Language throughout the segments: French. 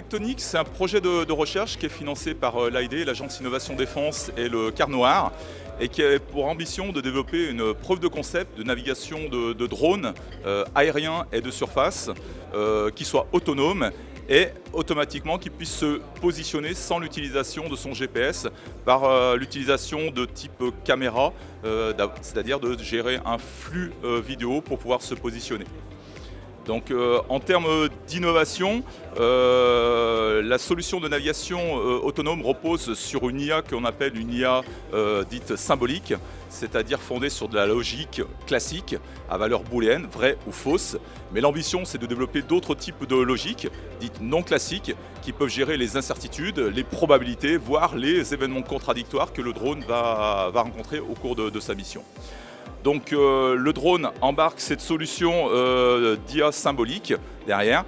Tectonic, c'est un projet de recherche qui est financé par l'AID, l'Agence Innovation Défense et le Quart Noir, et qui a pour ambition de développer une preuve de concept de navigation de drones aériens et de surface qui soit autonome et automatiquement qui puisse se positionner sans l'utilisation de son GPS par l'utilisation de type caméra, c'est-à-dire de gérer un flux vidéo pour pouvoir se positionner. Donc en termes d'innovation, la solution de navigation autonome repose sur une IA qu'on appelle une IA dite symbolique, c'est-à-dire fondée sur de la logique classique à valeur booléenne, vraie ou fausse. Mais l'ambition, c'est de développer d'autres types de logiques, dites non classiques, qui peuvent gérer les incertitudes, les probabilités, voire les événements contradictoires que le drone va rencontrer au cours de sa mission. Donc le drone embarque cette solution d'IA symbolique derrière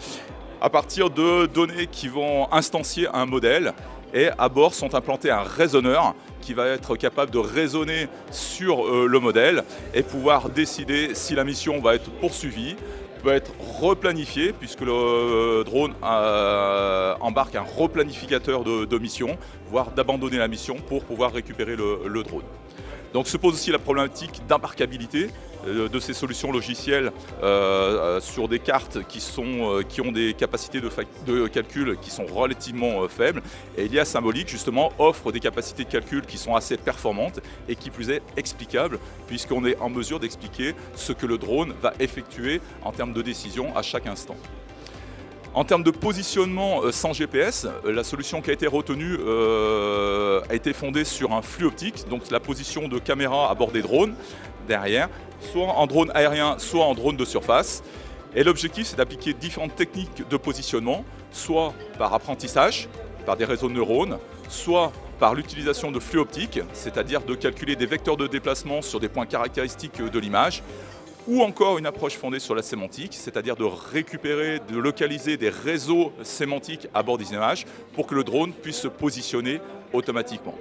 à partir de données qui vont instancier un modèle, et à bord sont implantés un raisonneur qui va être capable de raisonner sur le modèle et pouvoir décider si la mission va être poursuivie, peut être replanifiée puisque le drone embarque un replanificateur de mission, voire d'abandonner la mission pour pouvoir récupérer le drone. Donc se pose aussi la problématique d'embarquabilité de ces solutions logicielles sur des cartes qui ont des capacités de calcul qui sont relativement faibles. Et l'IA symbolique justement offre des capacités de calcul qui sont assez performantes et qui plus est explicables, puisqu'on est en mesure d'expliquer ce que le drone va effectuer en termes de décision à chaque instant. En termes de positionnement sans GPS, la solution qui a été retenue a été fondée sur un flux optique, donc la position de caméra à bord des drones derrière, soit en drone aérien, soit en drone de surface. Et l'objectif, c'est d'appliquer différentes techniques de positionnement, soit par apprentissage, par des réseaux de neurones, soit par l'utilisation de flux optiques, c'est-à-dire de calculer des vecteurs de déplacement sur des points caractéristiques de l'image, ou encore une approche fondée sur la sémantique, c'est-à-dire de récupérer, de localiser des réseaux sémantiques à bord des images pour que le drone puisse se positionner automatiquement.